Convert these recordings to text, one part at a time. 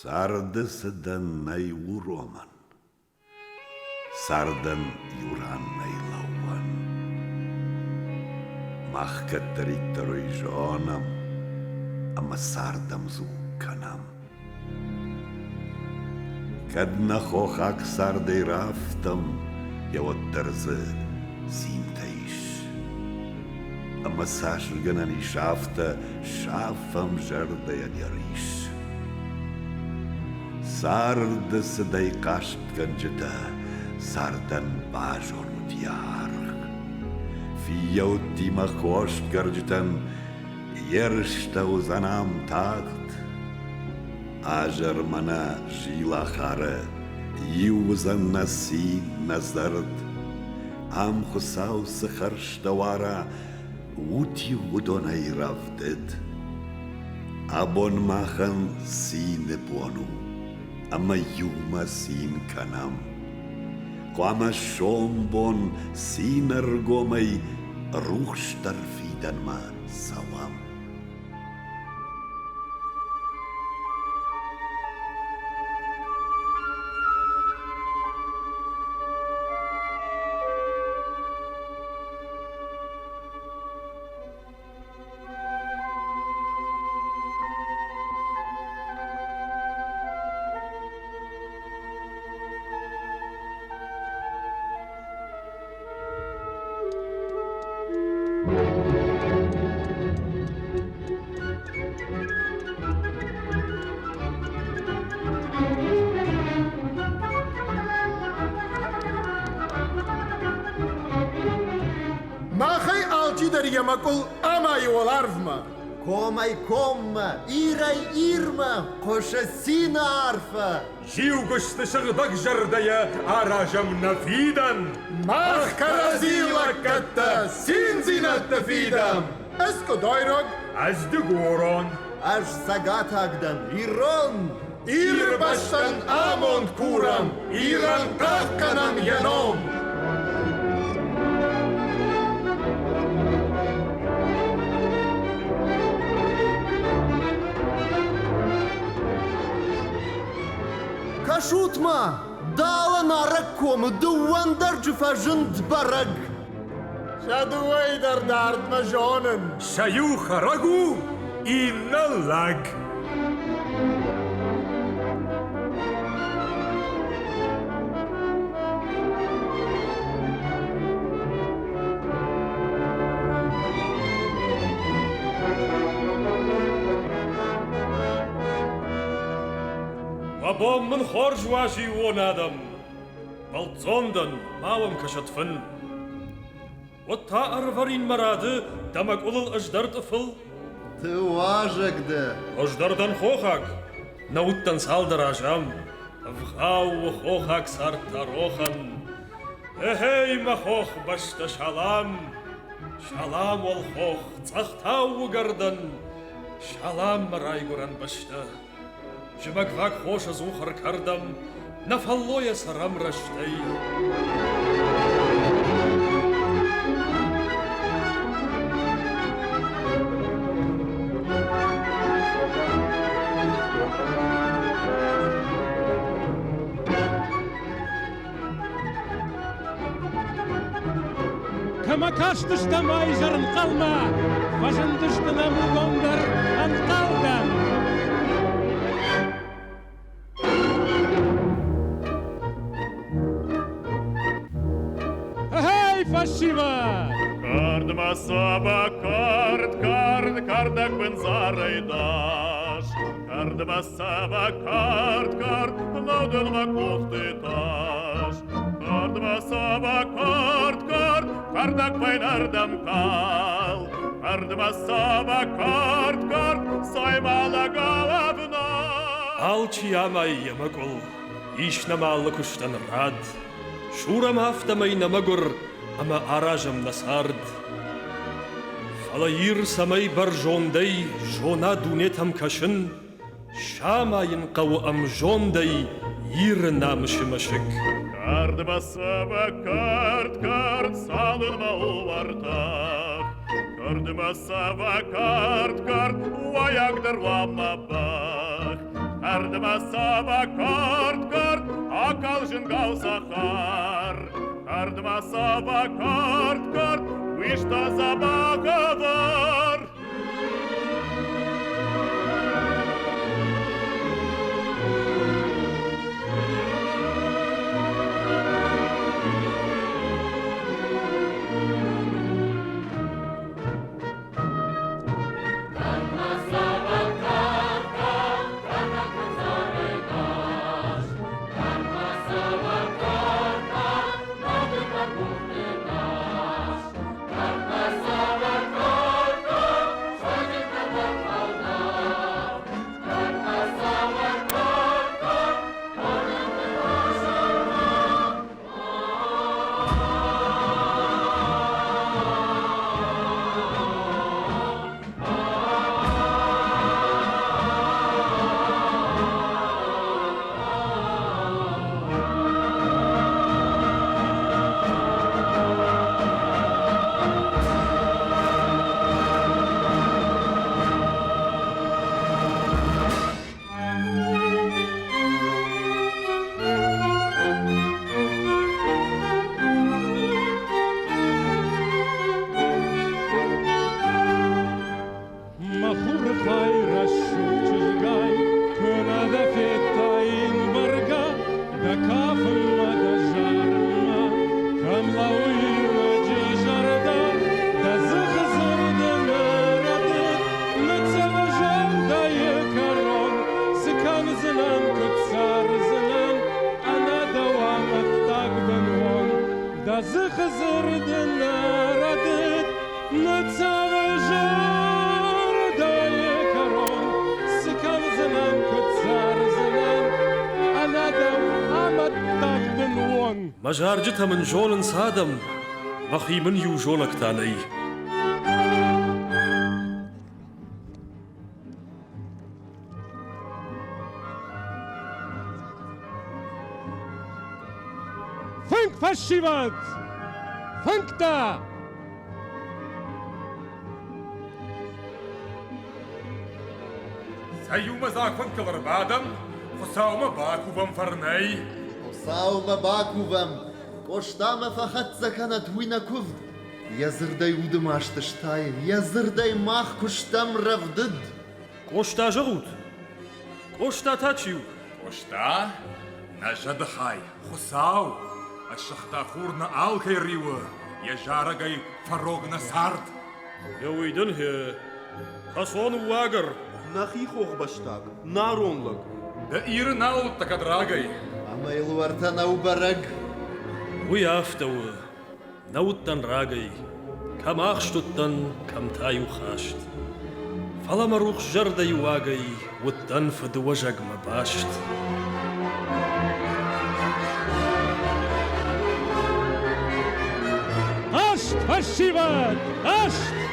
Sardısıdan nay uroman, sardan yuran nay lawan. Mahkattaritaroy jonam, ama sardam zukanam. Kadna hohak sarday raftam, yavattarza sintaish. Ama sashganan ishafta, shafam jardayan yarish. Sardası day kaşt gancıda, sardan bajon diyar. Fiyauti ma hoşt garcıtan, yerşta uzanam takt. Ajar mana jila hara, yuvzan nasi nazard. Am husav sıkharşta vara, uti udonay ravded. Abon mahan sine bonu. Ama yuma sin kanam. Quama shombon sin argomay ruhstar fidan ma sawam. Machai alti dar yamakul amai olarvma. Komai komma, irai irma, koşa sina arfa. Живгошта шагдаг жардая аражам нафидан. Mach karazila katta sinzinat tafidam. Esko doirog, Азды горон. Аж сагатагдан ирон. ir baştan amon kuram, iran kahkanam yanom. Кашутма, дала наракком, дуандар джуфажند бараг. Şaduay dar dardma jonen. Шаю харагу и налаг. Вабом мен хоржважи вонадам. Балцондан мавам кашатфын. Вот та арварин марады дамак улыл аждар тыфыл. Ты важагда. Аждардан хохак. Науттан салдаражам. Вғау хохак сартарохан. Эхей махох башта шалам. Шалам ол хох цахтау гардан. Шалам райгуран башта. Жимаквак хоша зухар кардам. Нафаллоя сарам раштай. Kama kaçtışta mayjarın kalma, başındıştına mugonlar antaldan. Hey faşiva! Kardma saba kardak ben zaraydaş. Kardma saba kard, naudun ma kohti taş. Kardma saba kard, kardak baynardam kal. Kardma saba kard, saymala gavavna. Алчи амай ямакул, ишнамаллы куштан рад. Шурам автамай намагур, ама аражам насард. Фалаир самай баржондай, жона дунетам кашын. Шамайын қау ам жондай, ир намышымышык. Kardma saba kard, salınma uvartaq. Kardma saba kard, vayagdır vama bak. Kardmasava kart, akalжын галсахар. Kardmasava kart, вышта забаговар. مجارجتها من جول صادم بخي من يو جولك تاني فنك فشيبت فنكتا سيو مزاك فنك الربادم خساوما باكو بمفرني Саума бакувам, коштама фахатца канат хуйна кувд. Язырдай удымашты штай, язырдай мах куштам равдыд. Кошта жагут, кошта тачиу. Кошта? Нажадхай, хусау, ашахта хурна алкай рива, яжарагай фарогна сард. Йоуиден хе, касон уагар. Нахи хохбаштаг, наронлаг. Да ир нал такадрагай. Амайлу артана убараг. ويافتو نوتن راقي كم أخشتن كم تايو خاشت فلا مروخ جردي واقي والتنفد وجق مباشت أشت فشيبت أشت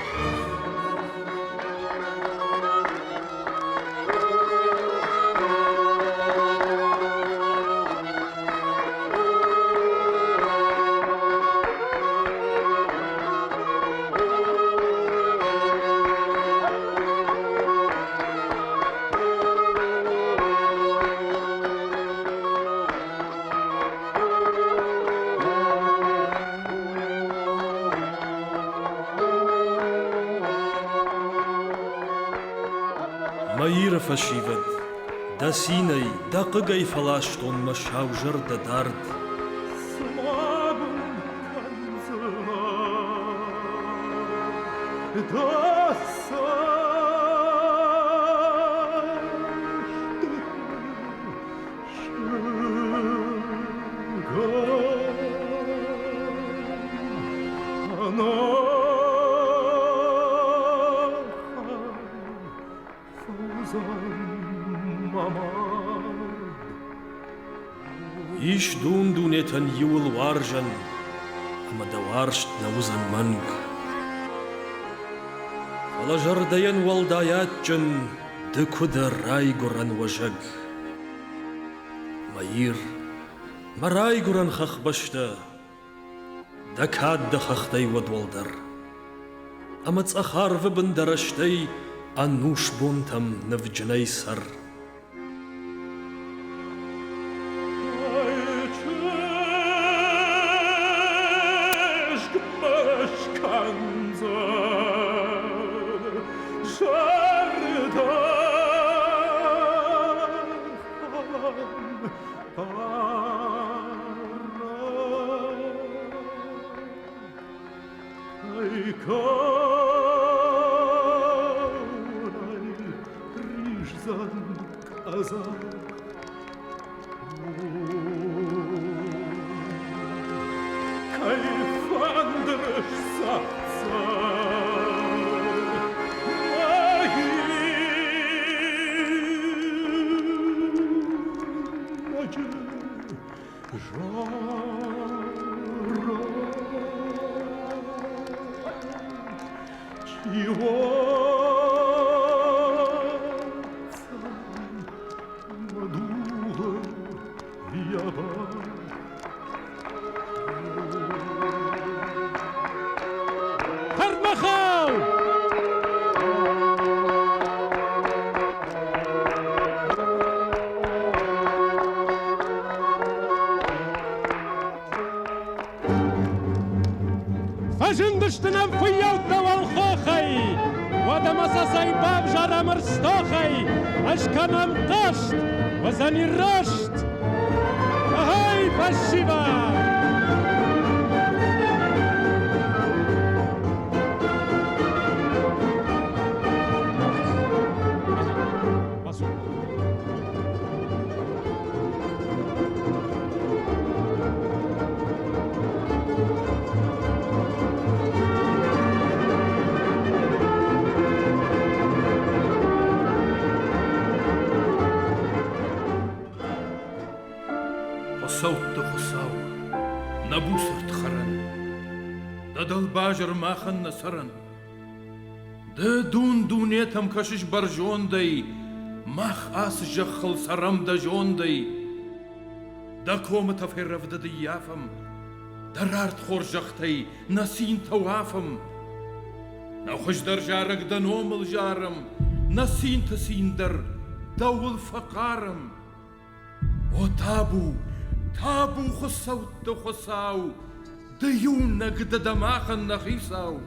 ماير فشيفد دا سيني دا ققاي فلاشتون مشاو جرد دارد إيش دون دونيتن يول وارجن أما دوارشت نوزن منك فلا جردين والدايات جن دكودر راي قرن وجق ماير ما راي قرن خخ بشتا دكاد دخختي ودولدر أما تأخار في بندرشتي أنوش بونتم نفجني سر فجندشتنم فيوت والخوخي ودمسسي باب جرى مرستوخي أشكنم قشت وزني الرشت هاي فالشباب صوت خصاو نبوسرت خرن ددل باجر ماخن نصرن دون دونيتم كشش برجون دي ماخ آس جخل سرم دجون دي دا كوم تفرف ديافم درارت خور جختي نسين توافم نوخش در جارك دنوم الجارم نسين تسين در دول فقارم وتابو تابو خصوت خصاو ديونك دماخن نخيساو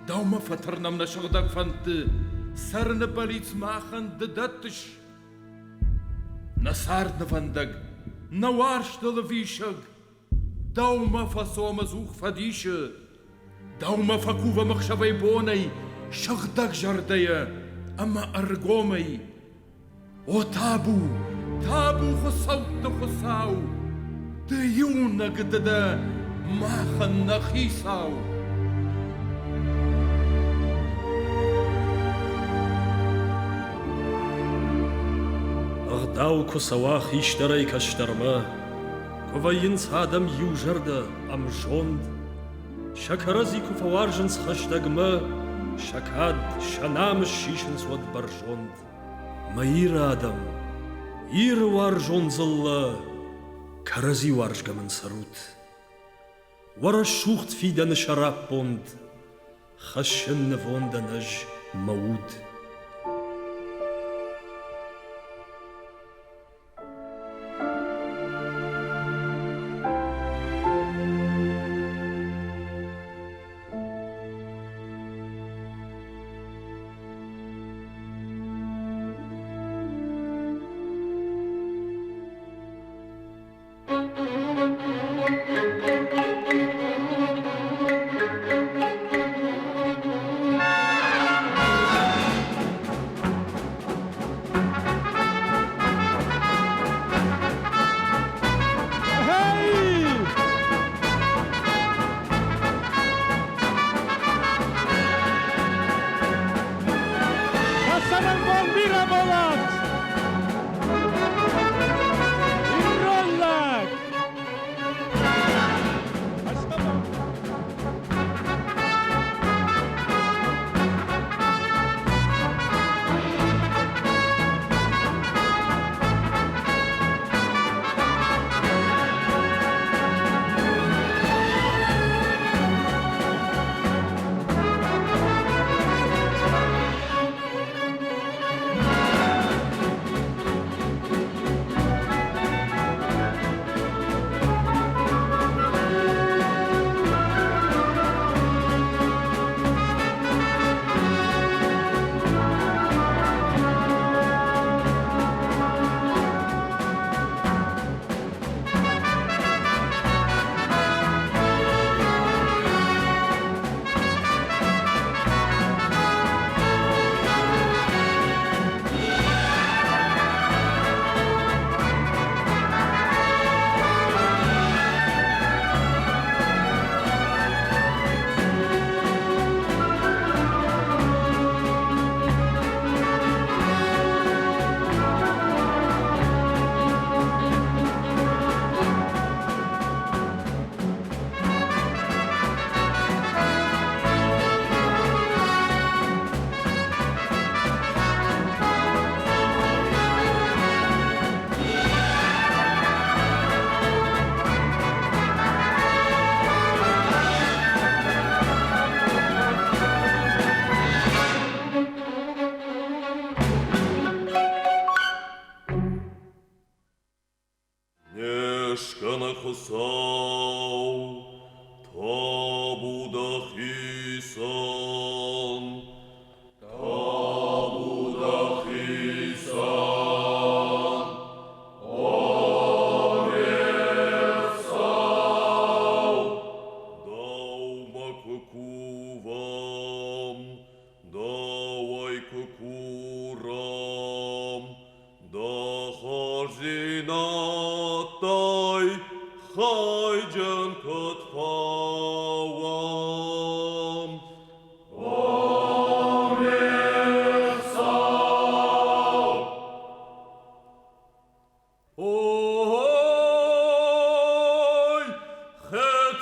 دوما فترنا من شغدك فانت سرن بليت ماخن ددتش نصارد نفندق نوارش دلفيشق دوما فصو مزوخ فديش دوما فكوفا مخشبي بوني شغدك جردية اما ارقومي وتابو تابو خصوت خصاو ديونك ددا ماخن نخيساو أغداو كسواخ يشتري كشترما كوفاينس هادم يوجرد أم جوند شكرزي كفوارجنس خشدقما شكاد شنام الشيشنس ود برجوند ما آدم ير وارجون زلا كرزي وارجغ من سروت ورا الشوخت في دن شراب بوند خشن نفون دنج مود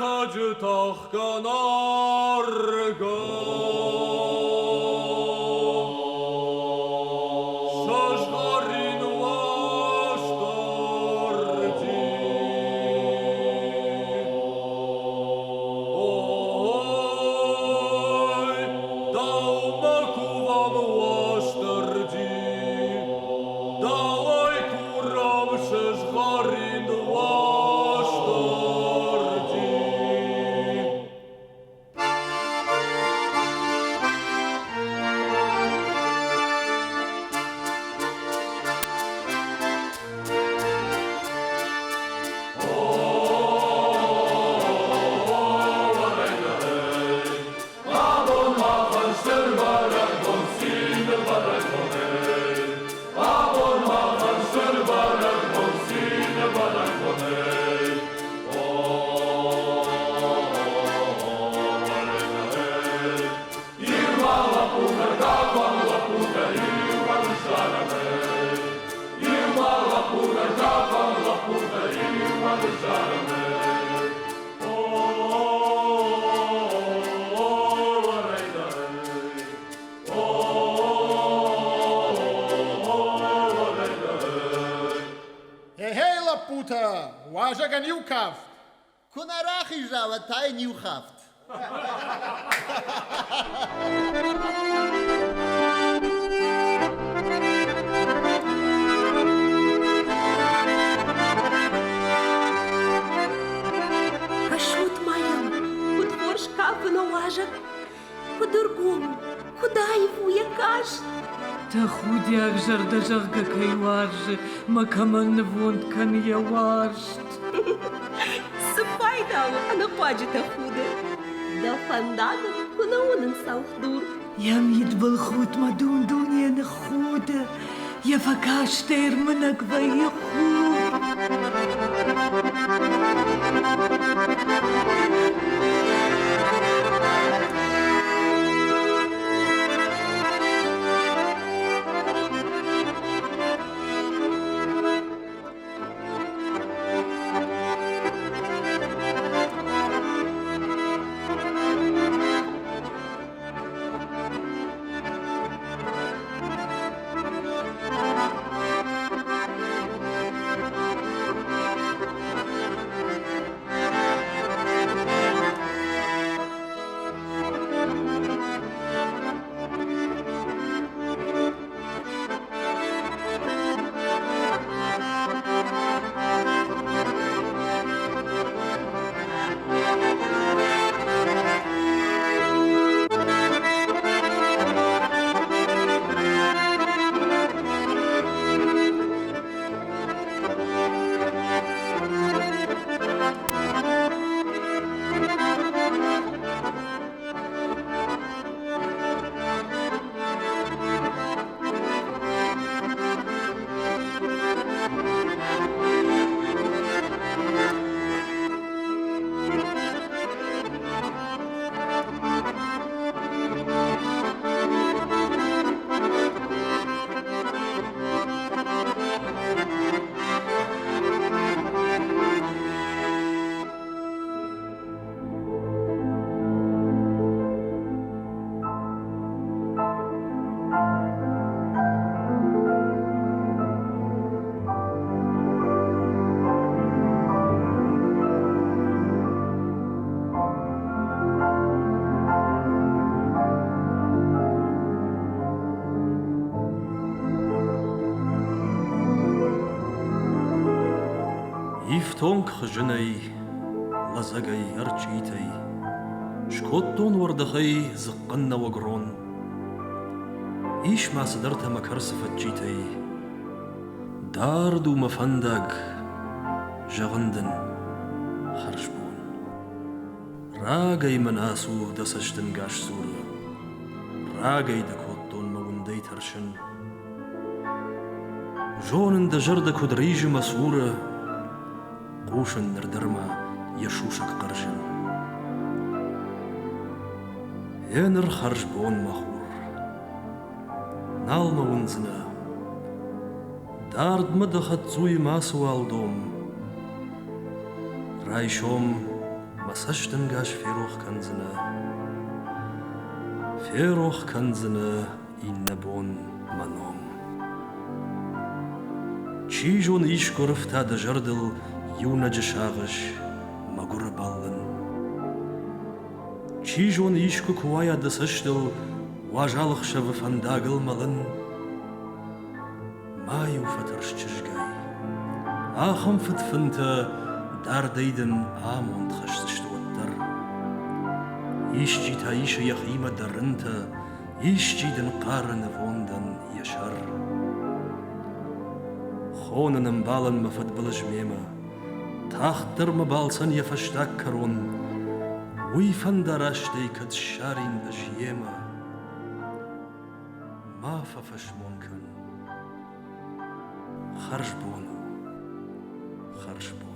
tacı tahkan arga. Şaşgarin vaştarci. Oy, davma kuvam vaştarci. Davay kuram şaşgarin vaştarci. Hei, Laputa, waja ganiu kaft. Kunarachi jawa tai nieuw gaft. Кашут моем, куд борщ капы на важак, по-другому, куда его я каш? Та худяк жардажарга кайваржи, макаман вонткан я варшт. Сыпай дау, а на паджи-то худо. Да фандана, куна онын саухдур. Ям едбал худ мадун дуния на худа, я факаш терманак вай худ. Ифтонг хжинай, лазагай арчитай, шкоттон вардахай зыққанна вагрон. Иш масыдарта макарсыфатчитай, дарду мафандаг, жағындын харшбон. Рагай манасу дасаштын гаш суры, рагай да коттон мавындай таршын. Жонын да жырда кудрейжі масуры, Қушын нырдырма ешушак қаржын. Енір харж бон махур. Налма унзына. Дардмы дахат зуй масу алдом. Райшом Masashtan gash Feroch kanzene in nebon manom. Чижон ишкоров та да жардыл юна джешагыш магур баллын. Чижон ишку куая да сыштыл важалых шавы фандагыл малын. Маю фатырш чижгай. Ахам фытфынта дардайдын амонт хашсыштуаттар. Ишчи та иша яхима дарынта, ишчидын қарын вондан яшар. Хонанам балан мафат балажмема, тахтар ма балсан я фаштак карон, уйфан дараштай кад шарин дажьема, мафа фашмонкан, харшбону, харшбону.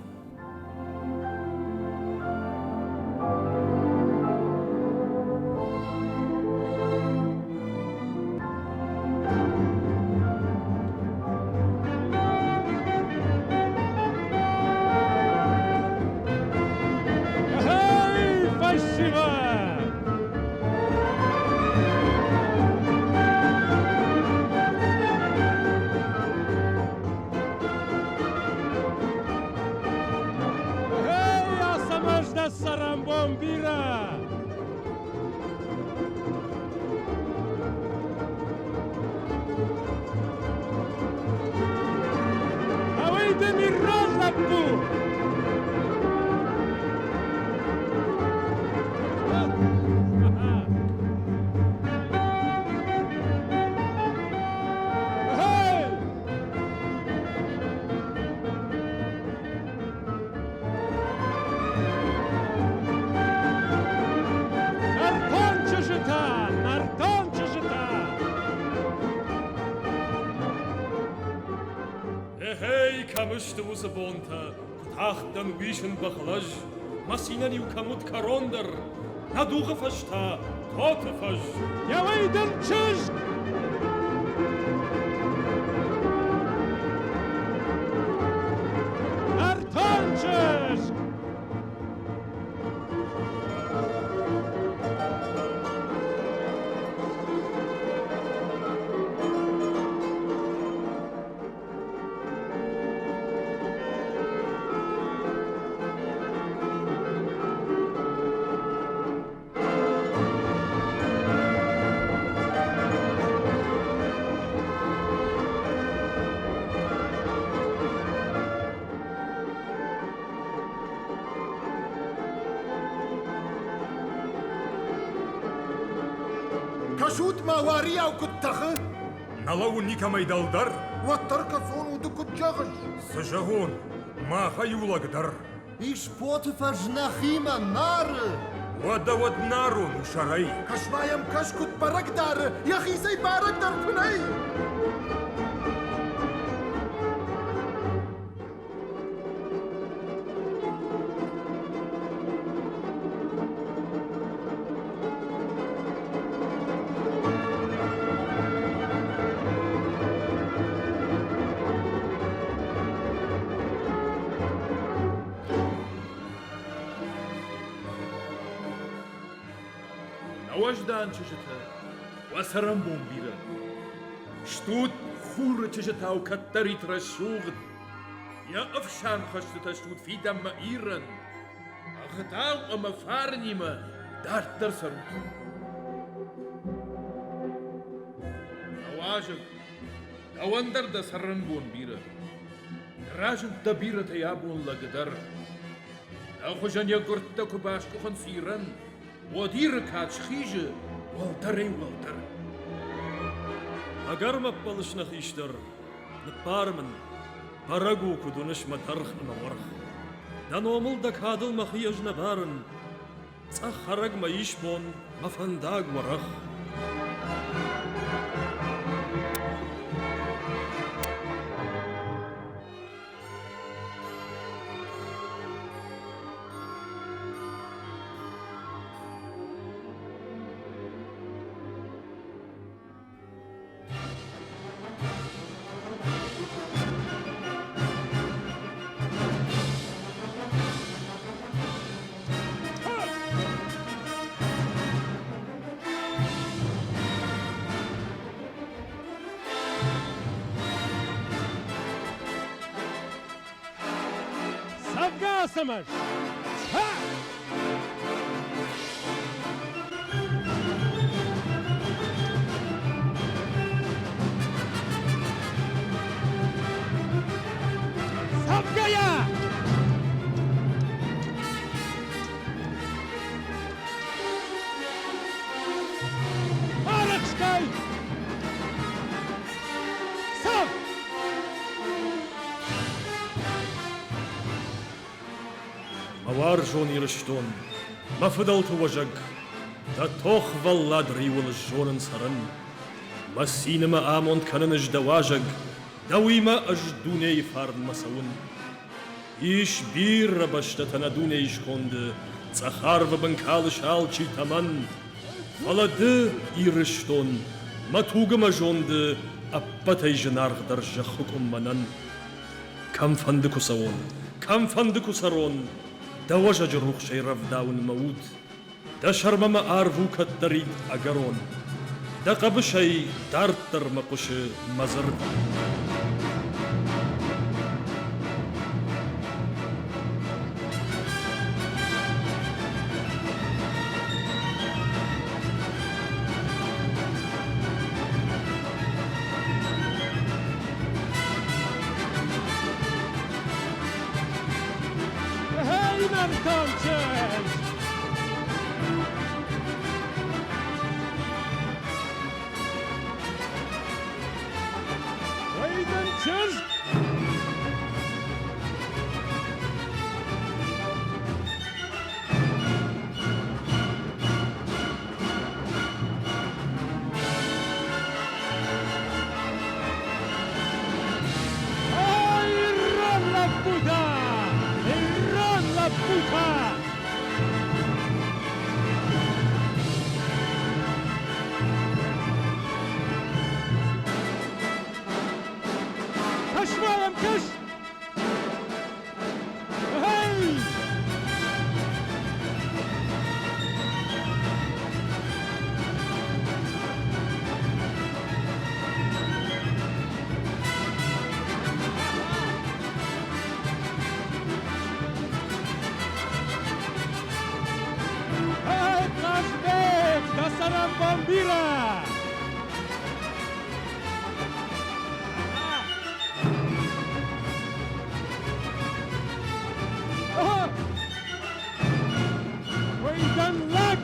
Bonta, Tachten wischen Bachlaj, Massinani ukamut karonder, Naduge fashta, Tote fash. Ja, weiden tschüss! Artanches! كشوت ما واريا وكتخ نلو نيكا ميدالدر وترك صون ودك جغش سجهون ما خيولا قدر إيش بوتفا جناخيما نار ود نارو نشري كشمايم كشكت برقدار يا أخي زي برقدار كني وجدان تجتا وسرم بومبيرا شتوت خور تجتا وكتري ترشوغد يا أفشان خشتتا شتوت في دم إيران أخداو أما فارنيما دارت درسروت أواجب أواندر دا سرم بومبيرا راجن دبيرة تيابون لقدر أخوشان يقرت كباش كخن سيران ودير كاتش خيجة والدري والدر أجر ما بلش نخيشتر نبارمن برجو كدونش مدرخ نورخ دانومل دك هادل مخيج نبارن تأخرج ما يشبون مفنداج ورخ Asamer! Ha! Sapkaya! Arachkay! Sam! Mawar Jon Irishton, Mafadal to Wajag, da Toch Valladri will Jonan Saran, Masinema Amont Kananish da Wajag, Dawima Ajdune Fard Masawun. Ish bir Rabashtatana Dune Ishkonde, Zacharva Bankalish Alchi Taman, Valade Irishton, Matuga Majonde, Apatayjanar dar Jachukum Manan. Kam van de Kusawon, Kam van de Kusaron, da Wajaj Ruch Shayrav Daun Maud, da Sharmama Arvu Katarid Agaron, da Kabashay Tartar Makushe Mazar. Heyman Conchers! Wayden Chers! Iran la puta! Iran la puta! Kashmalam Kash! Hey! Hey, Kashbek! Dasaram Bambira! Wayden Luck!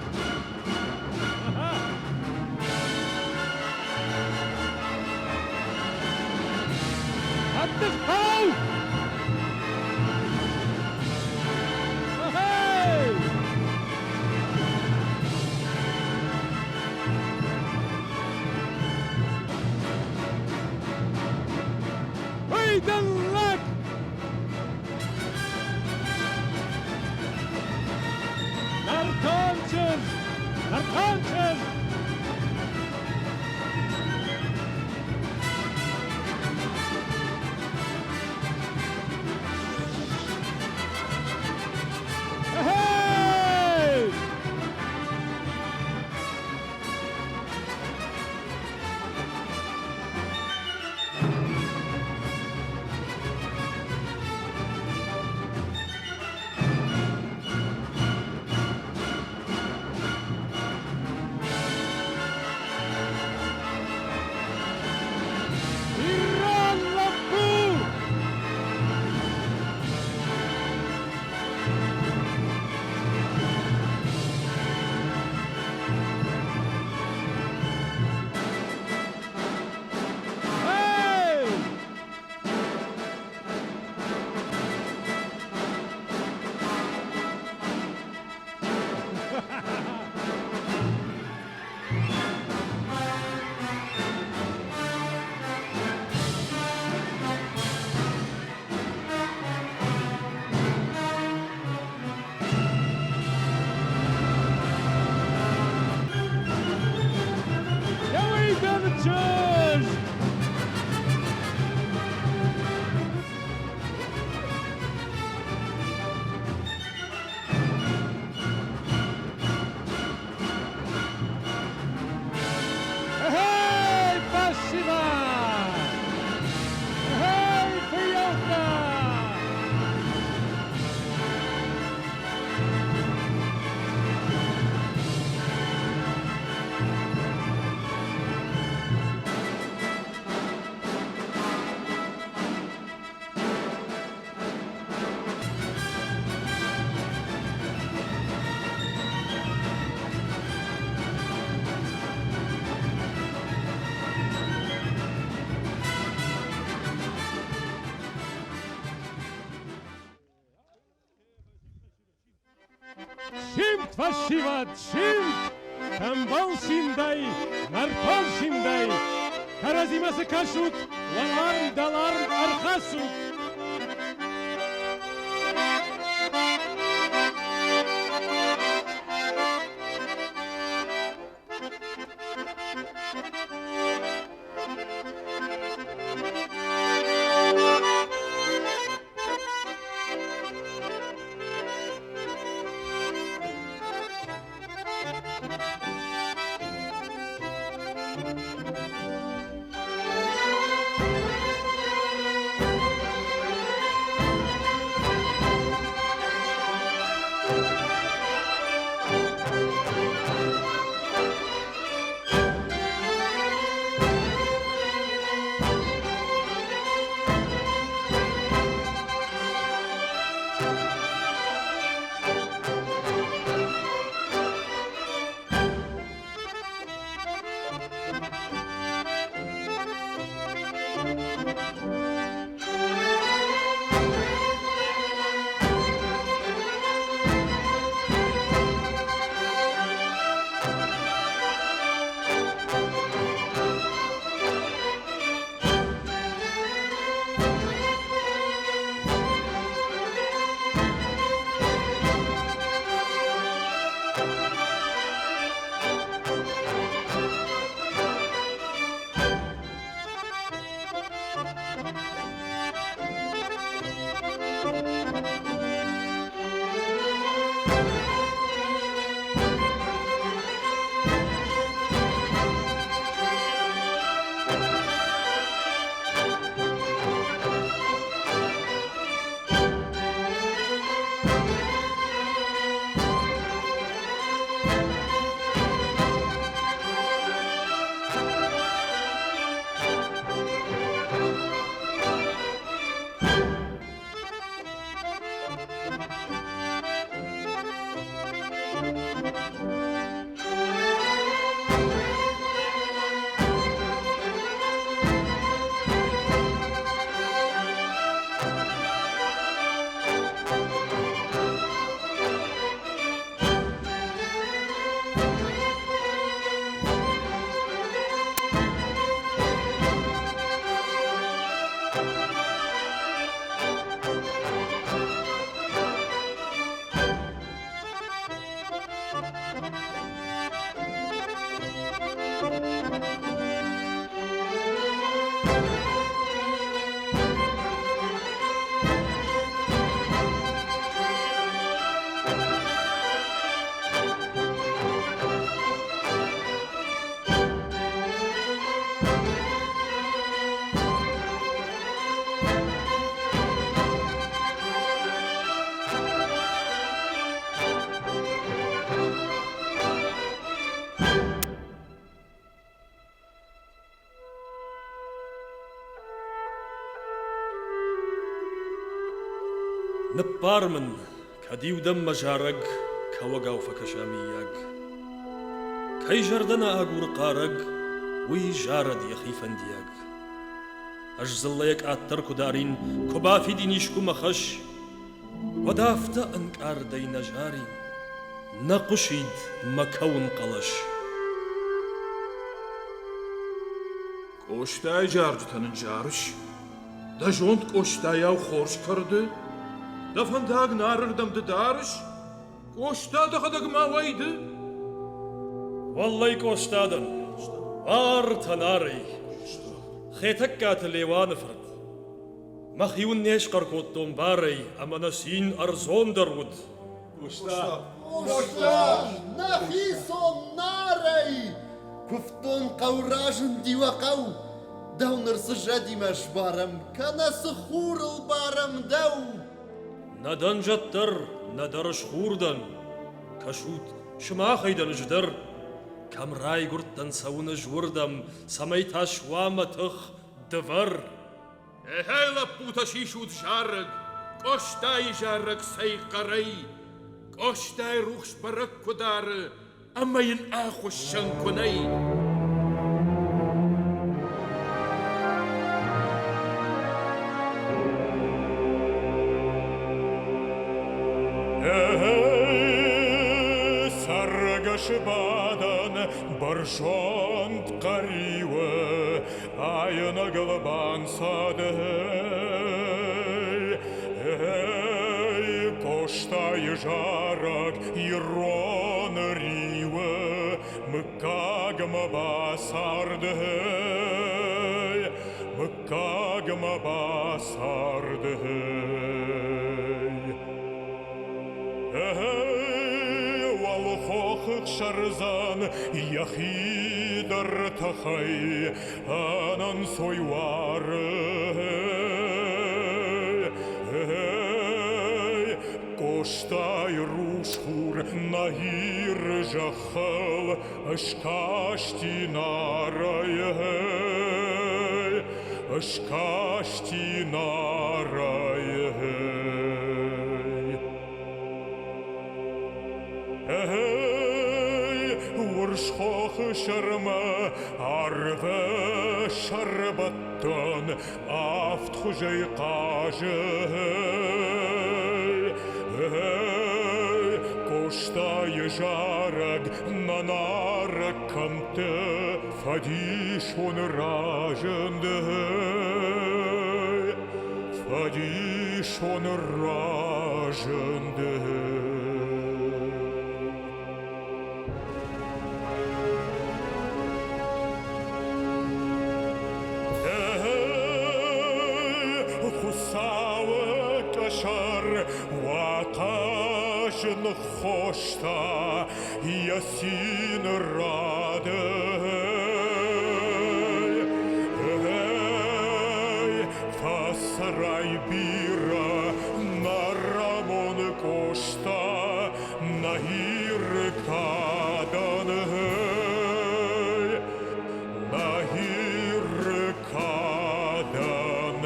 At the foul! Hey! Wayden Luck! Narkonches! Narkonches! Hey! Iran Lapu! Hey! Yeah, we done the charge! Hey, Pashiva! Hey, Fiyoka! твашиват шин, тамбал шиндай, марпал шиндай, каразимасы кашут, лаларм даларм архасут. نبارمن كديو دم مجارق كوغاو فكشامياق كي جردنا اغور قارق وي جارد يخي فندياق اجزليك اتركو دارين كوبا في دينيشكو مخش ودافتا انكار دي نجارين نقشيد مكون قلش كوشتاي جارجتن جارش دا جونت كوشتايا وخورش كرده دا فنداق نارردم دارش كوشتا دخدق ما ويده والله كوشتادن تناري خيتك كات الليوان فرد مخيون نيش قرقوتون باري اما نسين ارزون درود كوشتا نخيصون ناري كفتون قوراجن دي وقو دونر سجادي مش بارم كان سخور البارم دو ندن جتر ندرش خوردن كشوت شما خيدن جدر كم راي قرتن سون جوردم سميتا شوامتخ دفر هلا بوتا شيشوت جارق كوشتاي جارق سي قري كوشتاي روخش برك كدار اما ين اخو الشنكوني бадан баршонт қариуы айына ғылбан сады Коштай жарак ирон риуы Мыкагма басарды Мыкагма басарды Валхохық шарзан яхидар тахай Анан сойвары Коштай рушхур нахир жахал Ашкашти нарай Ашкашти нарай Уршхох шарма арвы шарбаттан Афт хужай қажы Коштай жараг нанар камты Фадиш он ражынды Фадиш он ражынды Хусавы кашар Вақашын хошта Ясин рады Фасрай бира Нарамон кошта Нахир кадан Нахир кадан